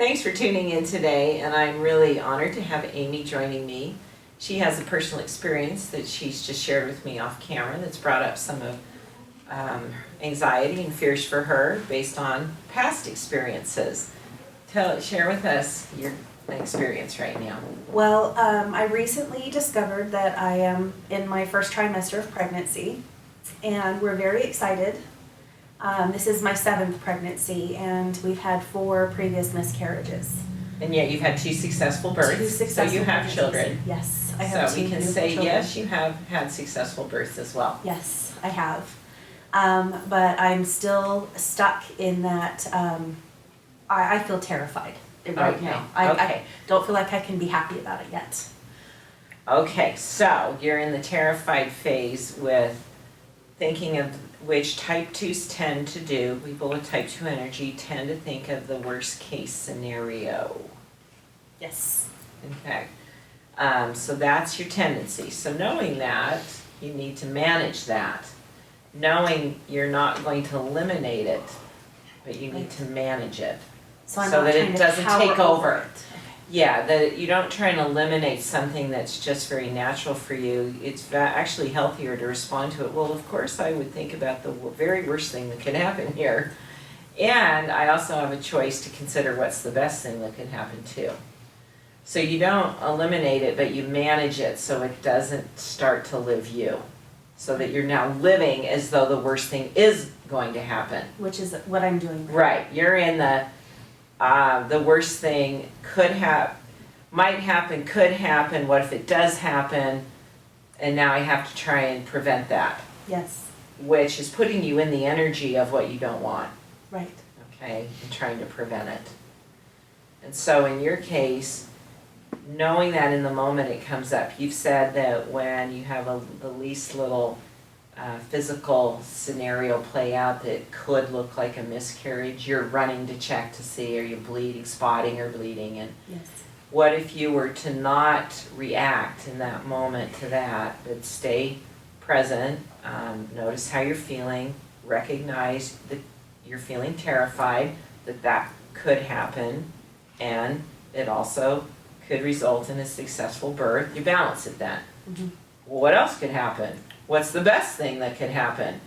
Thanks for tuning in today, and I'm really honored to have Aimee joining me. She has a personal experience that she's just shared with me off camera that's brought up some of anxiety and fears for her based on past experiences. Share with us your experience right now. Well, I recently discovered that I am in my first trimester of pregnancy, and we're very excited. This is my 7th pregnancy, and we've had 4 previous miscarriages. And yet you've had 2 successful births, 2 successful so you have pregnancies. children. Yes, I have 2 So we can beautiful say, children. yes, you have had successful births as well. Yes, I have. But I'm still stuck in that, I feel terrified right Okay, now. I okay. don't feel like I can be happy about it yet. Okay, so you're in the terrified phase with thinking of which type 2s tend to do. People with type 2 energy tend to think of the worst case scenario. Yes. In fact, so that's your tendency. So knowing that, you need to manage that. Knowing you're not going to eliminate it, but you need to manage it. So I'm So not that it trying to doesn't power take over. it. Yeah, that you don't try and eliminate something that's just very natural for you. It's actually healthier to respond to it. Well, of course, I would think about the very worst thing that could happen here. And I also have a choice to consider what's the best thing that could happen too. So you don't eliminate it, but you manage it so it doesn't start to live you. So that you're now living as though the worst thing is going to happen. Which is what I'm doing. Right, you're in the worst thing might happen, could happen, what if it does happen, and now I have to try and prevent that. Yes. Which is putting you in the energy of what you don't want, Right. okay, and trying to prevent it. And so in your case, knowing that in the moment it comes up, you've said that when you have the least little physical scenario play out that could look like a miscarriage, you're running to check to see are you bleeding, spotting or bleeding. And Yes. what if you were to not react in that moment to that, but stay present, notice how you're feeling, recognize that you're feeling terrified, that could happen, and it also could result in a successful birth. You balance it then. Mm-hmm. Well, what else could happen? What's the best thing that could happen?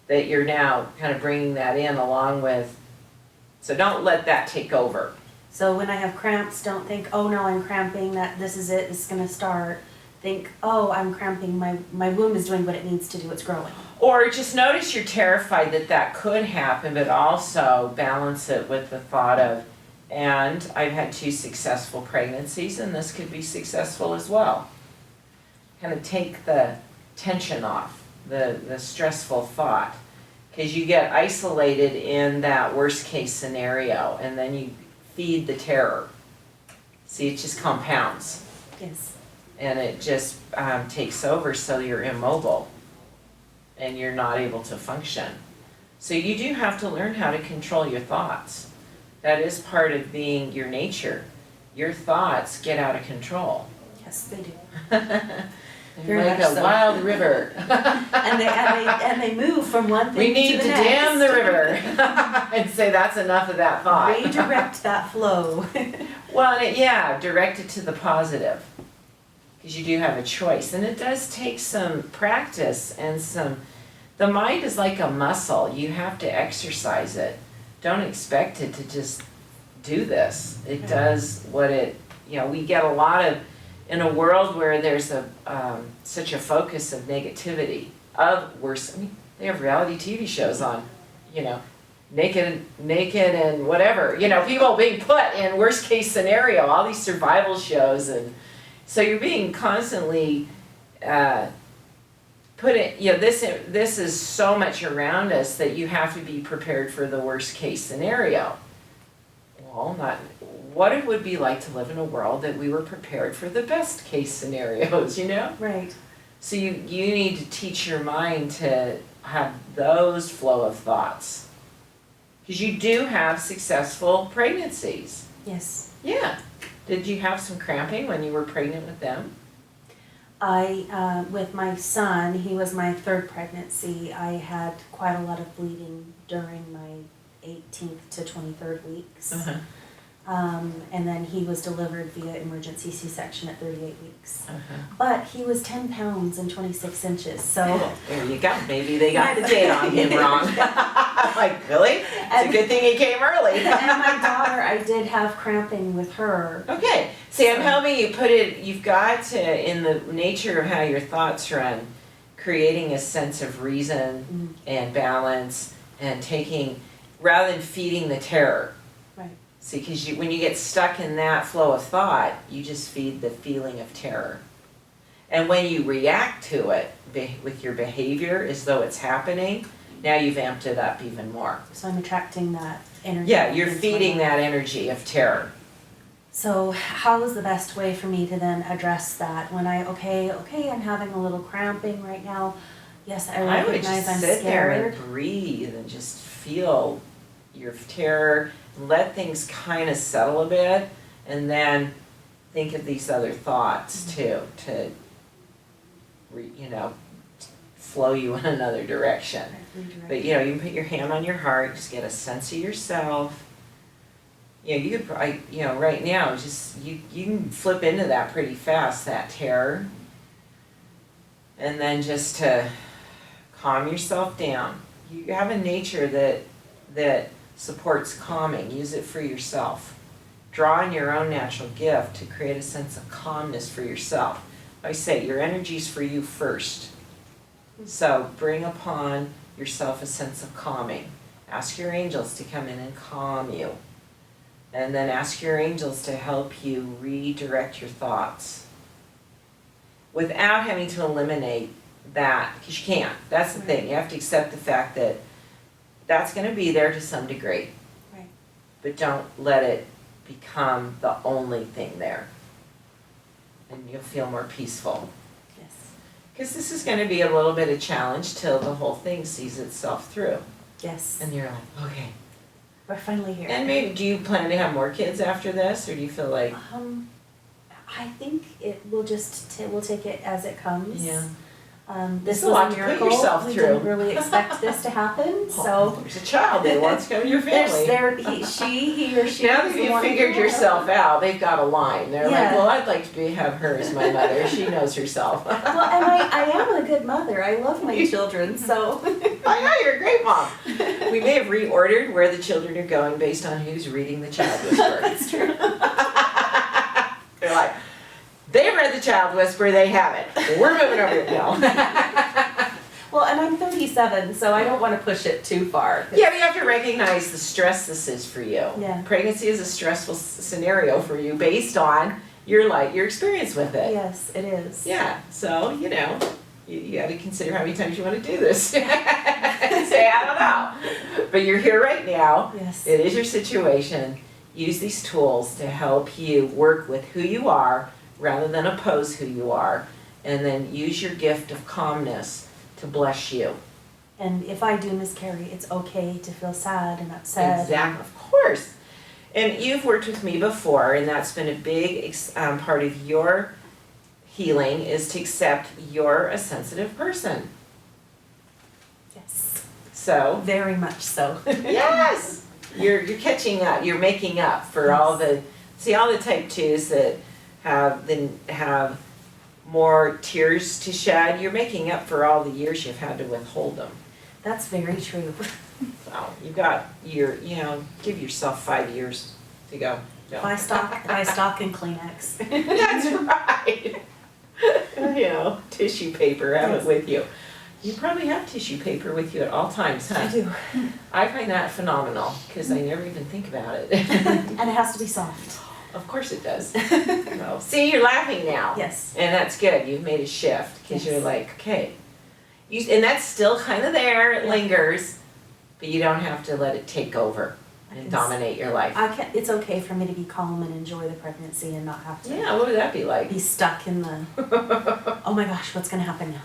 That you're now kind of bringing that in along with, so don't let that take over. So when I have cramps, don't think, oh no, I'm cramping, that this is it, it's gonna start. Think, oh, I'm cramping, my womb is doing what it needs to do, it's growing. Or just notice you're terrified that could happen, but also balance it with the thought of, and I've had 2 successful pregnancies and this could be successful as well. Kind of take the tension off, the stressful thought, because you get isolated in that worst case scenario and then you feed the terror. See, it just compounds. Yes. And it just takes over so you're immobile and you're not able to function. So you do have to learn how to control your thoughts. That is part of being your nature. Your thoughts get out of control. Yes, they do. They're like a wild river. and they move from one thing We need to to the next. dam the river and say that's enough of that thought. Redirect that flow. Well, yeah, direct it to the positive. Because you do have a choice. And it does take some practice and the mind is like a muscle. You have to exercise it. Don't expect it to just do this. It does what we get a lot of, in a world where there's such a focus of negativity, they have reality TV shows on, naked and whatever, people being put in worst case scenario, all these survival shows, and so you're being constantly this is so much around us that you have to be prepared for the worst case scenario. Well, what it would be like to live in a world that we were prepared for the best case scenarios, Right. So you need to teach your mind to have those flow of thoughts. Because you do have successful pregnancies. Yes. Yeah. Did you have some cramping when you were pregnant with them? With my son, he was my 3rd pregnancy, I had quite a lot of bleeding during my 18th to 23rd weeks. And then he was delivered via emergency C-section at 38 weeks. Uh-huh. But he was 10 pounds and 26 inches, so. There you go. Maybe they got the date on him wrong. I'm like, really? It's a good thing he came early. And my daughter, I did have cramping with her. Okay. See, I'm helping you put it, you've got to, in the nature of how your thoughts run, creating a sense of reason and balance and taking, rather than feeding the terror. Right. See, because when you get stuck in that flow of thought, you just feed the feeling of terror. And when you react to it with your behavior as though it's happening, now you've amped it up even more. So I'm attracting that energy. Yeah, you're feeding that energy of terror. So how is the best way for me to then address that when okay, I'm having a little cramping right now. Yes, I I would recognize just I'm sit there scared. and breathe and just feel your terror, let things kind of settle a bit, and then think of these other thoughts too, to, flow you in another direction. But you can put your hand on your heart, just get a sense of yourself. You could probably, right now, just, you can flip into that pretty fast, that terror. And then just to calm yourself down. You have a nature that supports calming. Use it for yourself. Draw on your own natural gift to create a sense of calmness for yourself. I say your energy's for you first. So bring upon yourself a sense of calming. Ask your angels to come in and calm you. And then ask your angels to help you redirect your thoughts without having to eliminate that, because you can't. That's the thing. You have to accept the fact that that's going to be there to some degree. Right. But don't let it become the only thing there. And you'll feel more peaceful. Yes. Because this is going to be a little bit of challenge till the whole thing sees itself through. Yes. And you're like, okay. We're finally here. And maybe, do you plan to have more kids after this, or do you feel like? I think it will we'll take it as it comes. Yeah. This It's a was lot a to put miracle. yourself We through. didn't really expect this to happen, so. There's a child that wants to come to your family. He or she. Now is that the you've one figured who- yourself out, they've got a line. They're like, Yeah. well, I'd like to have her as my mother. She knows herself. Well, and I am a good mother. I love my children, so. I know, you're a great mom. We may have reordered where the children are going based on who's reading the Child Whisperer. That's true. They're like, they've read the Child Whisperer, they have it. We're moving over here now. Well, and I'm 37, so I don't want to push it too far. Yeah, but you have to recognize the stress this is for you. Yeah. Pregnancy is a stressful scenario for you based on your experience with it. Yes, it is. Yeah, so, you got to consider how many times you want to do this. Say, I don't know. But you're here right now. Yes. It is your situation. Use these tools to help you work with who you are rather than oppose who you are. And then use your gift of calmness to bless you. And if I do miscarry, it's okay to feel sad and upset. Exactly, of course. And you've worked with me before, and that's been a big part of your healing, is to accept you're a sensitive person. Yes. So, Very much so. yes, you're catching up. You're making up for all the type 2s that have more tears to shed. You're making up for all the years you've had to withhold them. That's very true. So you've got give yourself 5 years to go. No. My stock in Kleenex. That's right. Tissue paper, have it with you. You probably have tissue paper with you at all times, huh? I do. I find that phenomenal because I never even think about it. And it has to be soft. Of course it does. No. See, you're laughing now. Yes. And that's good. You've made a shift because Yes. you're like, okay. And that's still kind of there. It lingers. But you don't have to let it take over and dominate your life. It's okay for me to be calm and enjoy the pregnancy and not have to Yeah, what would that be like? be stuck in the, oh my gosh, what's going to happen now?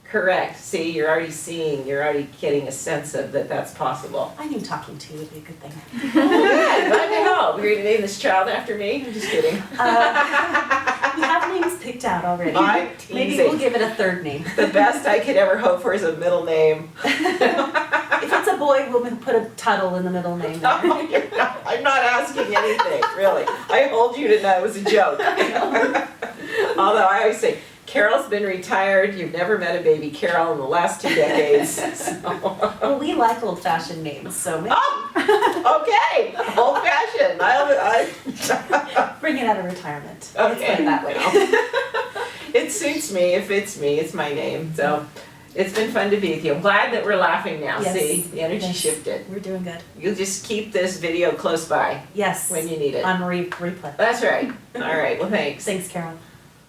Correct. See, you're already getting a sense of that's possible. I knew talking to you would be a good thing. Yeah, glad to help. You're going to name this child after me? I'm just kidding. We have names picked out already. I'm Maybe teasing. we'll give it a third name. The best I could ever hope for is a middle name. If it's a boy, we'll put a Tuttle in the middle name there. I'm not asking anything, really. I hold you to know it was a joke. Although I always say, Carol's been retired, you've never met a baby Carol in the last 2 decades, so. Well, we like old-fashioned names, so maybe Okay, old fashioned. I bring it out of retirement. Let's put okay. it that way. It suits me. It fits me. It's my name. So it's been fun to be with you. I'm glad that we're laughing now. Yes. See, the energy Yes. shifted. We're doing good. You'll just keep this video close by Yes. when you need it. On replay. That's right. All right. Well, thanks. Thanks, Carol.